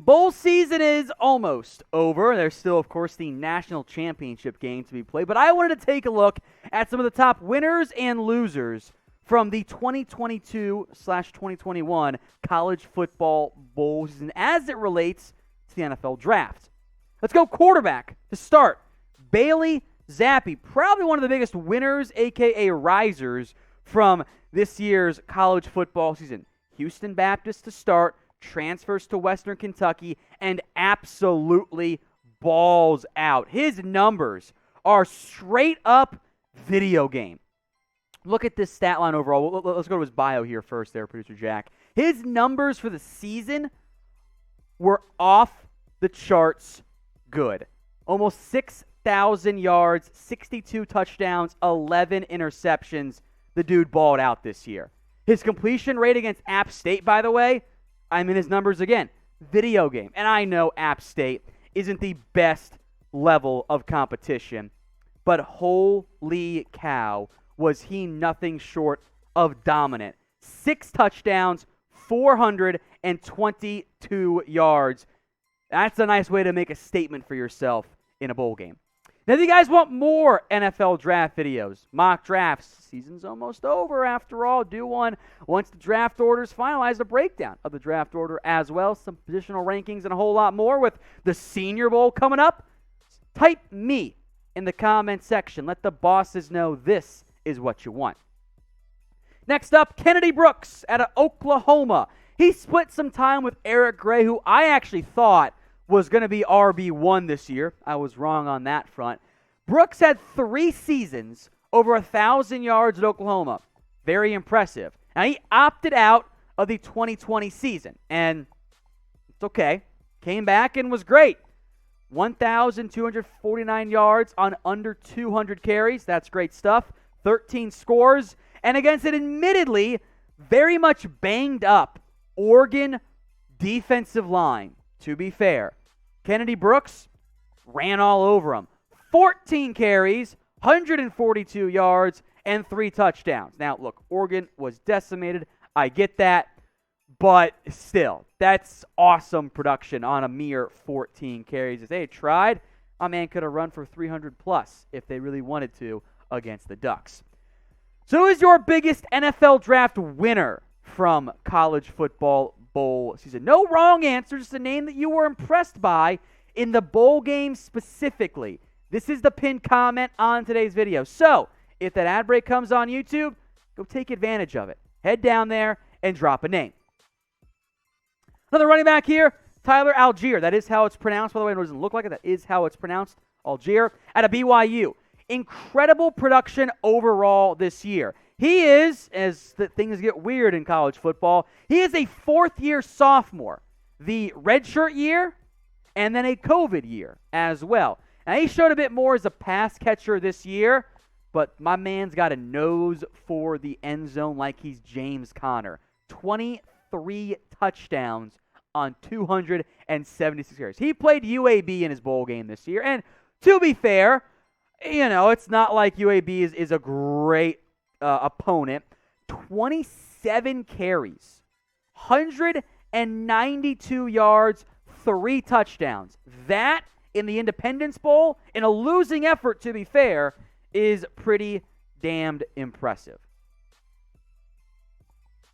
Bowl season is almost over. There's still, of course, the national championship game to be played. But I wanted to take a look at some of the top winners and losers from the 2022/2021 college football bowl season as it relates to the NFL draft. Let's go quarterback to start. Bailey Zappe, probably one of the biggest winners, a.k.a. risers, from this year's college football season. Houston Baptist to start, transfers to Western Kentucky, and absolutely balls out. His numbers are straight up video game. Look at this stat line overall. Let's go to his bio here first there, Producer Jack. His numbers for the season were off the charts good. Almost 6,000 yards, 62 touchdowns, 11 interceptions. The dude balled out this year. His completion rate against App State, by the way, I'm in his numbers again. Video game. And I know App State isn't the best level of competition, but holy cow, was he nothing short of dominant. 6 touchdowns, 422 yards. That's a nice way to make a statement for yourself in a bowl game. Now, if you guys want more NFL draft videos, mock drafts, season's almost over after all. Do one once the draft order is finalized, a breakdown of the draft order as well, some positional rankings, and a whole lot more with the Senior Bowl coming up. Type me in the comment section. Let the bosses know this is what you want. Next up, Kennedy Brooks out of Oklahoma. He split some time with Eric Gray, who I actually thought was going to be RB1 this year. I was wrong on that front. Brooks had 3 seasons over 1,000 yards at Oklahoma. Very impressive. Now, he opted out of the 2020 season, and it's okay. Came back and was great. 1,249 yards on under 200 carries. That's great stuff. 13 scores, and against an admittedly very much banged up Oregon defensive line. To be fair, Kennedy Brooks ran all over him. 14 carries, 142 yards, and 3 touchdowns. Now, look, Oregon was decimated. I get that, but still, that's awesome production on a mere 14 carries. If they had tried, my man could have run for 300 plus if they really wanted to against the Ducks. So who is your biggest NFL draft winner from college football bowl season? No wrong answer, just a name that you were impressed by in the bowl game specifically. This is the pinned comment on today's video. So if that ad break comes on YouTube, go take advantage of it. Head down there and drop a name. Another running back here, Tyler Allgeier. That is how it's pronounced, by the way. It doesn't look like it. That is how it's pronounced. Allgeier out of BYU. Incredible production overall this year. He is, as things get weird in college football, he is a 4th-year sophomore. The redshirt year and then a COVID year as well. Now, he showed a bit more as a pass catcher this year, but my man's got a nose for the end zone like he's James Conner. 23 touchdowns on 276 carries. He played UAB in his bowl game this year, and to be fair, you know, it's not like UAB is a great opponent. 27 carries, 192 yards, 3 touchdowns. That, in the Independence Bowl, in a losing effort, to be fair, is pretty damned impressive.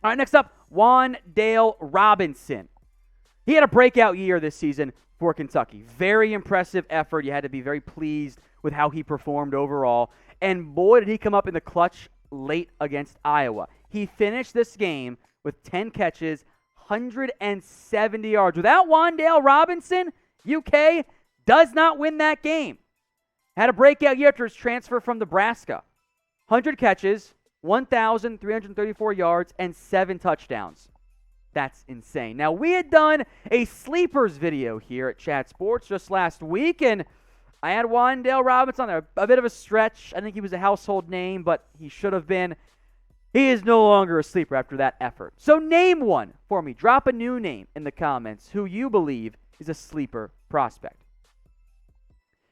All right, next up, Wan'Dale Robinson. He had a breakout year this season for Kentucky. Very impressive effort. You had to be very pleased with how he performed overall. And boy, did he come up in the clutch late against Iowa. He finished this game with 10 catches, 170 yards. Without Wan'Dale Robinson, UK does not win that game. Had a breakout year after his transfer from Nebraska. 100 catches, 1,334 yards, and 7 touchdowns. That's insane. Now, we had done a sleepers video here at Chat Sports just last week, and I had Wan'Dale Robinson on there. A bit of a stretch. I think he was a household name, but he should have been. He is no longer a sleeper after that effort. So name one for me. Drop a new name in the comments who you believe is a sleeper prospect.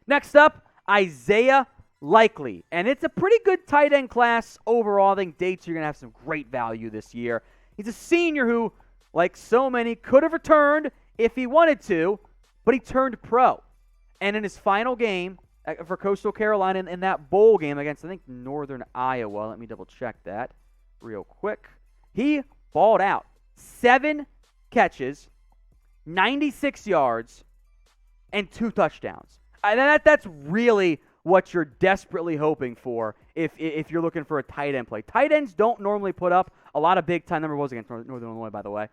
Next up, Isaiah Likely. And it's a pretty good tight end class overall. I think Dates are going to have some great value this year. He's a senior who, like so many, could have returned if he wanted to, but he turned pro. And in his final game for Coastal Carolina in that bowl game against, I think, Northern Iowa, let me double check that real quick, he balled out. 7 catches, 96 yards, and 2 touchdowns. That's really what you're desperately hoping for if you're looking for a tight end play. Tight ends don't normally put up a lot of big-time numbers. Was against Northern Illinois, by the way.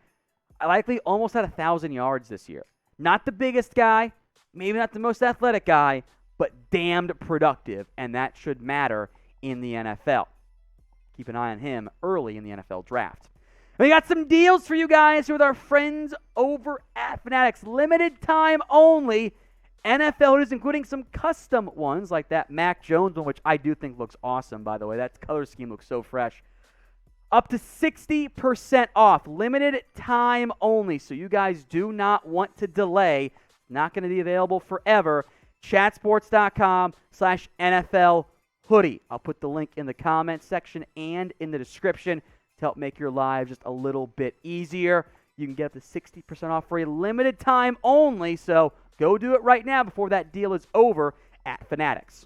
I likely almost had 1,000 yards this year. Not the biggest guy, maybe not the most athletic guy, but damned productive, and that should matter in the NFL. Keep an eye on him early in the NFL draft. We got some deals for you guys with our friends over at Fanatics. Limited time only. NFL hoodies, including some custom ones like that Mac Jones one, which I do think looks awesome, by the way. That color scheme looks so fresh. Up to 60% off. Limited time only. So you guys do not want to delay. Not going to be available forever. Chatsports.com/NFL hoodie. I'll put the link in the comments section and in the description to help make your lives just a little bit easier. You can get up to 60% off for a limited time only, so go do it right now before that deal is over at Fanatics.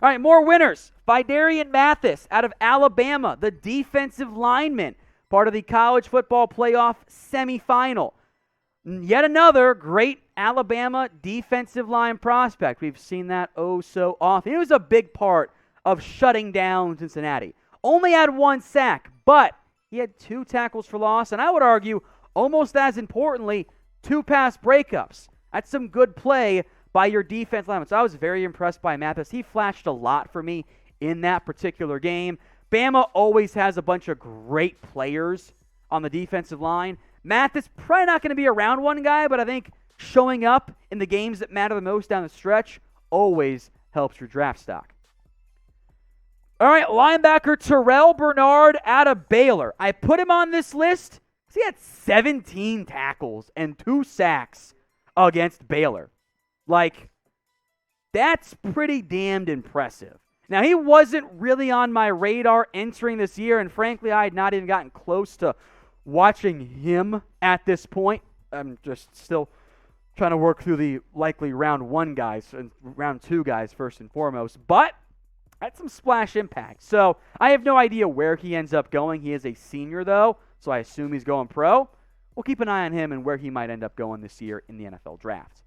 All right, more winners. Phidarian Mathis out of Alabama, the defensive lineman, part of the college football playoff semifinal. Yet another great Alabama defensive line prospect. We've seen that oh so often. He was a big part of shutting down Cincinnati. Only had 1 sack, but he had 2 tackles for loss, and I would argue, almost as importantly, 2 pass breakups. That's some good play by your defense lineman. So I was very impressed by Mathis. He flashed a lot for me in that particular game. Bama always has a bunch of great players on the defensive line. Mathis probably not going to be a round 1 guy, but I think showing up in the games that matter the most down the stretch always helps your draft stock. All right, linebacker Terrel Bernard out of Baylor. I put him on this list because he had 17 tackles and 2 sacks against Baylor. That's pretty damned impressive. Now, he wasn't really on my radar entering this year, and frankly, I had not even gotten close to watching him at this point. I'm just still trying to work through the likely round 1 guys and round 2 guys first and foremost, but had some splash impact. So I have no idea where he ends up going. He is a senior, though, so I assume he's going pro. We'll keep an eye on him and where he might end up going this year in the NFL draft.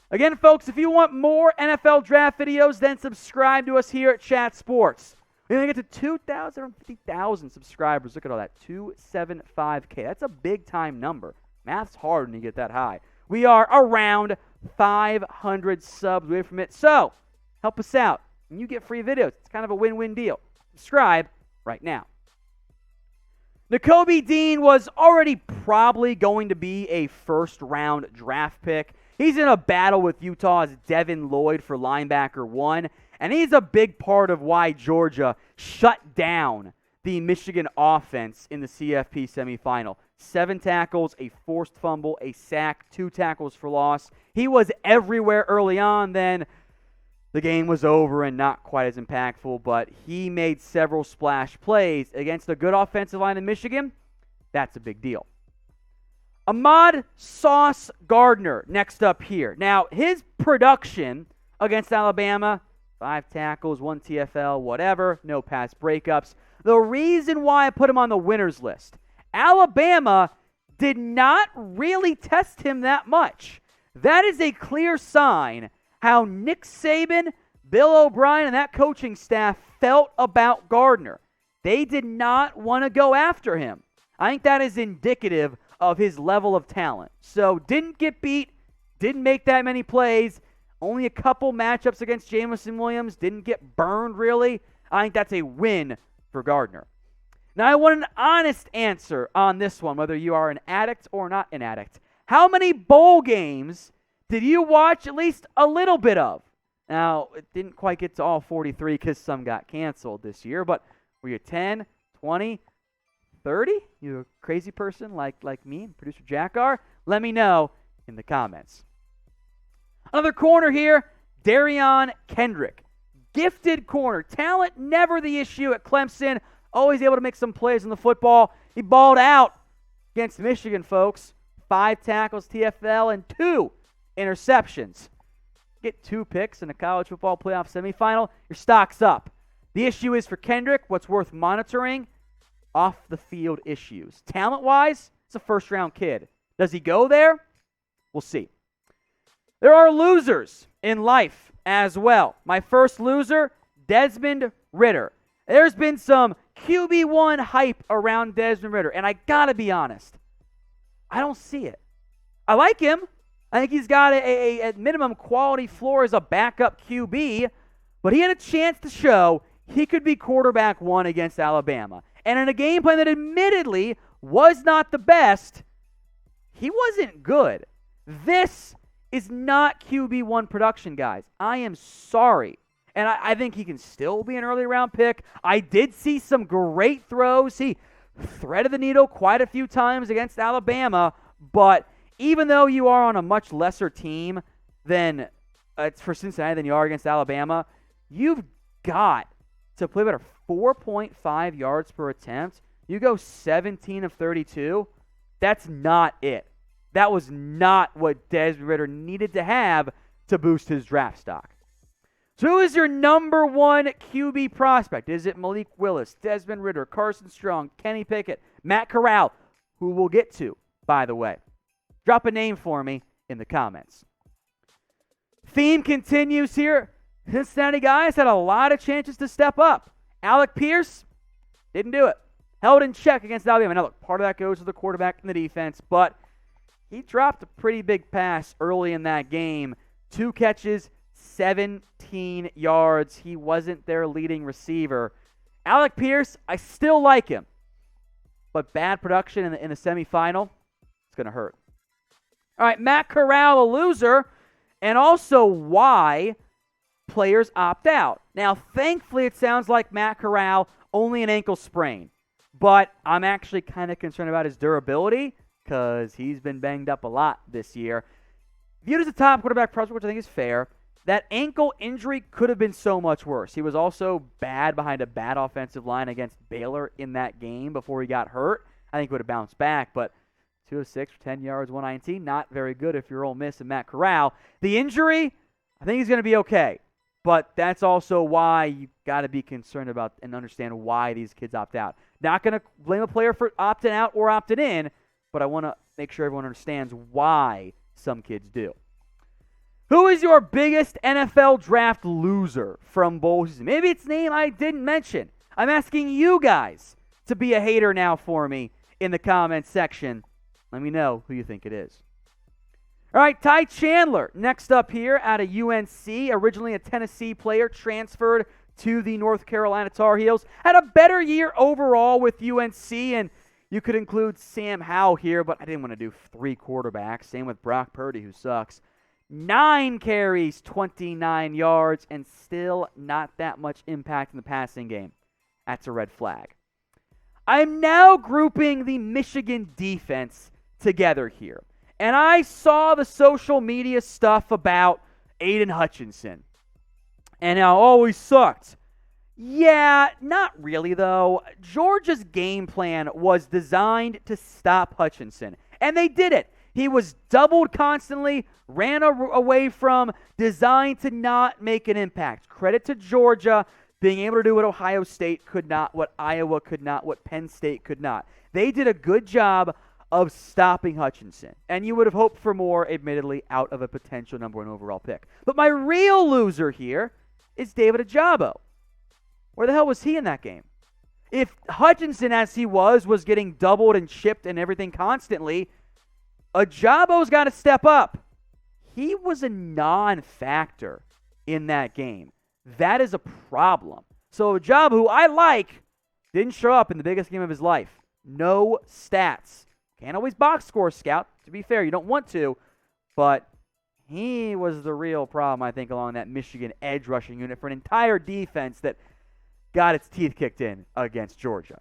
Again, folks, if you want more NFL draft videos, then subscribe to us here at Chat Sports. We're going to get to 250,000 subscribers. Look at all that, 275K. That's a big-time number. Math's hard when you get that high. We are around 500 subs away from it, so help us out. And you get free videos. It's kind of a win-win deal. Subscribe right now. Nakobe Dean was already probably going to be a first-round draft pick. He's in a battle with Utah's Devin Lloyd for linebacker 1, and he's a big part of why Georgia shut down the Michigan offense in the CFP semifinal. 7 tackles, a forced fumble, a sack, 2 tackles for loss. He was everywhere early on, then the game was over and not quite as impactful, but he made several splash plays against a good offensive line in Michigan. That's a big deal. Ahmad Sauce Gardner next up here. Now, his production against Alabama, 5 tackles, 1 TFL, whatever, no pass breakups. The reason why I put him on the winners list, Alabama did not really test him that much. That is a clear sign how Nick Saban, Bill O'Brien, and that coaching staff felt about Gardner. They did not want to go after him. I think that is indicative of his level of talent. So didn't get beat, didn't make that many plays, only a couple matchups against Jamison Williams, didn't get burned really. I think that's a win for Gardner. Now I want an honest answer on this one, whether you are an addict or not an addict. How many bowl games did you watch at least a little bit of? Now, it didn't quite get to all 43 because some got canceled this year, but were you 10, 20, 30? You a crazy person like me and producer Jack are? Let me know in the comments. Another corner here, Derion Kendrick. Gifted corner. Talent never the issue at Clemson. Always able to make some plays in the football. He balled out against Michigan, folks. 5 tackles, TFL, and 2 interceptions. Get 2 picks in a college football playoff semifinal, your stock's up. The issue is for Kendrick, what's worth monitoring? Off-the-field issues. Talent-wise, it's a first-round kid. Does he go there? We'll see. There are losers in life as well. My first loser, Desmond Ridder. There's been some QB1 hype around Desmond Ridder, and I got to be honest, I don't see it. I like him. I think he's got a minimum quality floor as a backup QB, but he had a chance to show he could be quarterback 1 against Alabama. And in a game plan that admittedly was not the best, he wasn't good. This is not QB1 production, guys. I am sorry. And I think he can still be an early round pick. I did see some great throws. He threaded the needle quite a few times against Alabama, but even though you are on a much lesser team than for Cincinnati than you are against Alabama, you've got to play better. 4.5 yards per attempt. You go 17 of 32. That's not it. That was not what Desmond Ridder needed to have to boost his draft stock. So who is your number 1 QB prospect? Is it Malik Willis, Desmond Ridder, Carson Strong, Kenny Pickett, Matt Corral, who we'll get to, by the way? Drop a name for me in the comments. Theme continues here. Cincinnati guys had a lot of chances to step up. Alec Pierce didn't do it. Held in check against Alabama. Now, look, part of that goes to the quarterback and the defense, but he dropped a pretty big pass early in that game. 2 catches, 17 yards. He wasn't their leading receiver. Alec Pierce, I still like him, but bad production in the semifinal, it's going to hurt. All right, Matt Corral, a loser, and also why players opt out. Now, thankfully, it sounds like Matt Corral, only an ankle sprain, but I'm actually kind of concerned about his durability because he's been banged up a lot this year. Viewed as a top quarterback prospect, which I think is fair, that ankle injury could have been so much worse. He was also bad behind a bad offensive line against Baylor in that game before he got hurt. I think he would have bounced back, but 2 of 6 for 10 yards, 119, not very good if you're Ole Miss and Matt Corral. The injury, I think he's going to be okay, but that's also why you got to be concerned about and understand why these kids opt out. Not going to blame a player for opting out or opting in, but I want to make sure everyone understands why some kids do. Who is your biggest NFL draft loser from bowl season? Maybe it's a name I didn't mention. I'm asking you guys to be a hater now for me in the comments section. Let me know who you think it is. All right, Ty Chandler, next up here out of UNC, originally a Tennessee player, transferred to the North Carolina Tar Heels. Had a better year overall with UNC, and you could include Sam Howell here, but I didn't want to do 3 quarterbacks. Same with Brock Purdy, who sucks. 9 carries, 29 yards, and still not that much impact in the passing game. That's a red flag. I'm now grouping the Michigan defense together here. And I saw the social media stuff about Aidan Hutchinson. And how, oh, he sucked. Yeah, not really, though. Georgia's game plan was designed to stop Hutchinson. And they did it. He was doubled constantly, ran away from, designed to not make an impact. Credit to Georgia being able to do what Ohio State could not, what Iowa could not, what Penn State could not. They did a good job of stopping Hutchinson. And you would have hoped for more, admittedly, out of a potential number 1 overall pick. But my real loser here is David Ojabo. Where the hell was he in that game? If Hutchinson, as he was getting doubled and chipped and everything constantly, Ojabo's got to step up. He was a non-factor in that game. That is a problem. So Ojabo, who I like, didn't show up in the biggest game of his life. No stats. Can't always box score scout. To be fair, you don't want to, but he was the real problem, I think, along that Michigan edge rushing unit for an entire defense that got its teeth kicked in against Georgia.